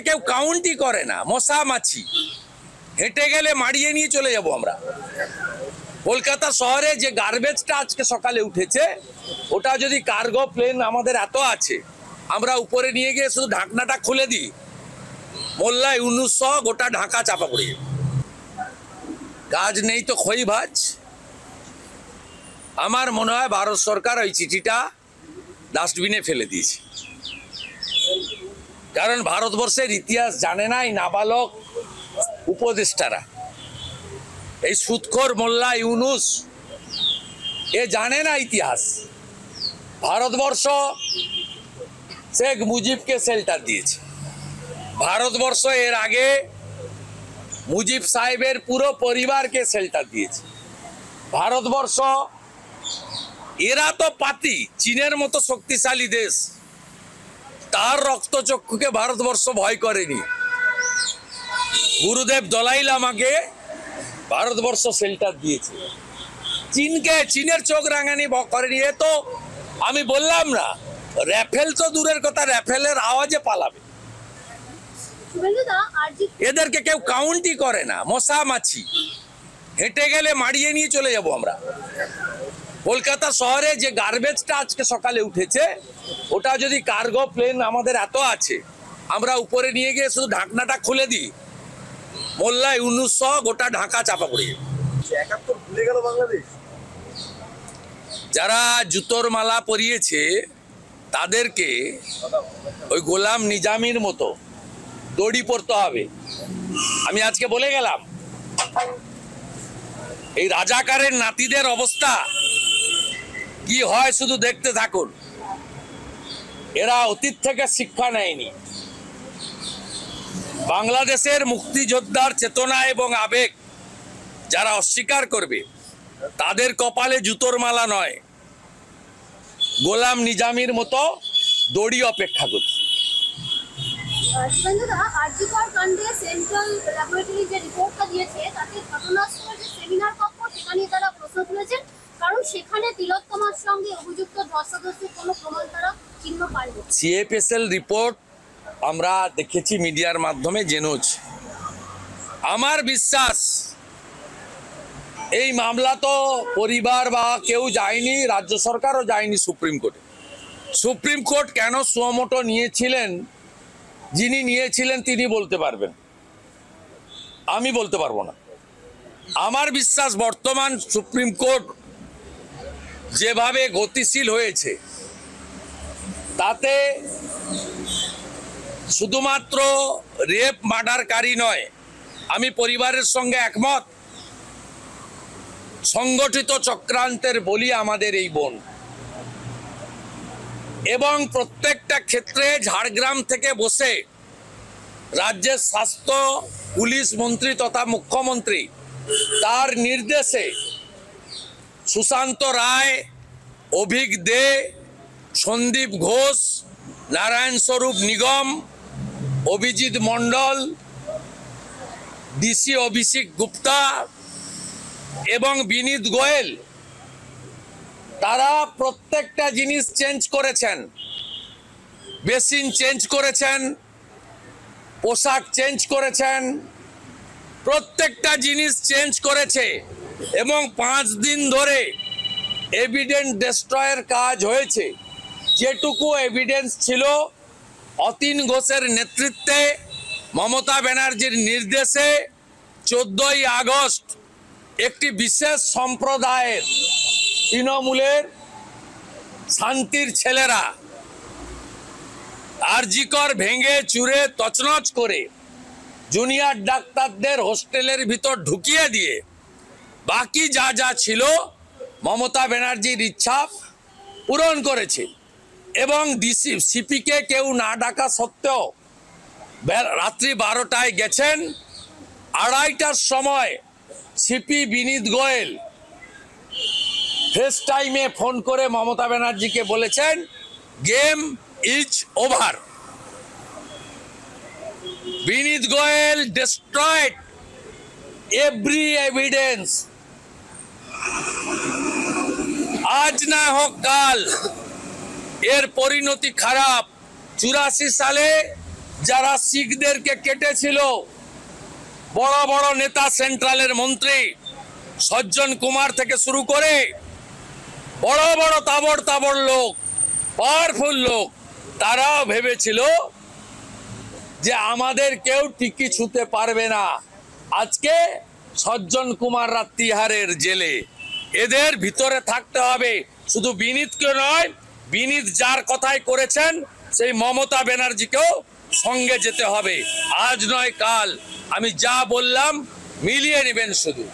কেউ কাউন্টই করে না, মশা মাছি হেঁটে গেলে মারিয়ে নিয়ে চলে যাব আমরা। কলকাতা শহরে যে গার্বেজটা আজকে সকালে উঠেছে, ওটা যদি কার্গো প্লেন আমাদের এত আছে, আমরা উপরে নিয়ে গিয়ে শুধু ঢাকনাটা খুলে দিই, মোল্লা ইউনুস সহ গোটা ঢাকা চাপা পড়ে যাবে। কাজ নেই তো খই ভাজ। আমার মনে হয় ভারত সরকার ওই চিঠিটা ডাস্টবিনে ফেলে দিয়েছে, কারণ ভারতবর্ষের ইতিহাস জানে না এই নাবালক উপদেষ্টারা। এই সুদখোর মোল্লা ইউনুস এ জানে না ইতিহাস। ভারতবর্ষ শেখ মুজিবকে শেল্টার দিয়েছে। ভারতবর্ষ এর আগে মুজিব সাহেবের পুরো পরিবারকে শেল্টার দিয়েছে। ভারতবর্ষ, এরা তো পাতি, চীনের মতো শক্তিশালী দেশ, তার রক্তচক্ষুকে ভারতবর্ষ ভয় করেনি। গুরুদেব দলাই লামাকে ভারতবর্ষ শেল্টার দিয়েছে, চীনের চোখ রাঙানি করেনি। এ তো আমি বললাম না, রাফেল তো দূরের কথা, রাফেলের আওয়াজে পালাবে। এদেরকে কেউ কাউন্টই করে না, মশা মাছি হেঁটে গেলে মারিয়ে নিয়ে চলে যাব আমরা। কলকাতা শহরে যে গার্বেজটা আজকে সকালে উঠেছে, ওটা যদি কার্গো প্লেন আমাদের এত আছে, আমরা উপরে নিয়ে গিয়ে শুধু ঢাকনাটা খুলে দিই, মোল্লা ইউনুস সহ গোটা ঢাকা চাপা পড়ে যাবে। যারা জুতোর মালা পরিয়েছে তাদেরকে ওই গোলাম নিজামীর মতো দড়ি পড়তে হবে। আমি আজকে বলে গেলাম, এই রাজাকারের নাতিদের অবস্থা কি হয় শুধু দেখতে থাকুন। এরা অতীত থেকে শিক্ষা নেয়নি। বাংলাদেশের মুক্তিযোদ্ধার চেতনা এবং আবেগ যারা অস্বীকার করবে, তাদের কপালে জুতোর মালা নয়, গোলাম নিজামীর মতো দড়ি অপেক্ষা করছে। সিএফএসএল রিপোর্ট আমরা দেখেছি মিডিয়ার মাধ্যমে জেনেছি। আমার বিশ্বাস এই মামলা তো পরিবার বা কেউ যায়নি, রাজ্য সরকারও যায়নি সুপ্রিম কোর্টে। সুপ্রিম কোর্ট কেন সুমোটো নিয়েছিলেন, যিনি নিয়েছিলেন তিনি বলতে পারবেন, আমি বলতে পারবো না। আমার বিশ্বাস বর্তমান সুপ্রিম কোর্ট যেভাবে গতিশীল হয়েছে, তাতে শুধুমাত্র রেপ মার্ডারকারী নয়, আমি পরিবারের সঙ্গে একমত, সংগঠিত চক্রান্তের বলি আমাদের এই বোন। এবং প্রত্যেকটা ক্ষেত্রে ঝাড়গ্রাম থেকে বসে রাজ্যের স্বাস্থ্য পুলিশ মন্ত্রী তথা মুখ্যমন্ত্রী তার নির্দেশে সুশান্ত রায়, অভিক দে, সন্দীপ ঘোষ, নারায়ণ স্বরূপ নিগম, অভিজিৎ মণ্ডল, ডিসি অভিষেক গুপ্তা এবং বিনীত গোয়েল, তারা প্রত্যেকটা জিনিস চেঞ্জ করেছেন। বেসিন চেঞ্জ করেছেন, পোশাক চেঞ্জ করেছেন, প্রত্যেকটা জিনিস চেঞ্জ করেছে। এবং 5 দিন ধরে এভিডেন্স ডেস্ট্রয়ের কাজ হয়েছে। যেটুকু এভিডেন্স ছিল, অতীন ঘোষের নেতৃত্বে মমতা ব্যানার্জির নির্দেশে 14ই আগস্ট একটি বিশেষ সম্প্রদায়ের তৃণমূলের শান্তির ছেলেরা আরজিকর ভেঙে চুরে তছনছ করে জুনিয়র ডাক্তারদের হোস্টেলের ভিতর ঢুকিয়ে দিয়ে বাকি যা যা ছিল মমতা ব্যানার্জির ইচ্ছা পূরণ করেছে। এবং সিপিকে কেউ না ডাকা সত্ত্বেও রাত্রি 12টায় গেছেন। 2:30টার সময় সিপি বিনীত গোয়েল ফেস টাইমে ফোন করে মমতা ব্যানার্জিকে বলেছেন, game is over. Vineet Goel destroyed every evidence। আজ না হোক কাল এর পরিণতি খারাপ। 84 সালে যারা শিখদেরকে কেটেছিল, বড় বড় নেতা, সেন্ট্রালের মন্ত্রী সজ্জন কুমার থেকে শুরু করে বড় বড় তাবড় তাবড় লোক, পাওয়ারফুল লোক, তারাও ভেবেছিল যে আমাদের কেউ টিকি ছুঁতে পারবে না। আজকে সজ্জন কুমাররা তিহারের জেলে, এদের ভিতরে থাকতে হবে। শুধু বিনীতকে নয়, বিনীত যার কথাই করেছেন সেই মমতা ব্যানার্জিকেও সঙ্গে যেতে হবে। আজ নয় কাল, আমি যা বললাম মিলিয়ে নেবেন শুধু।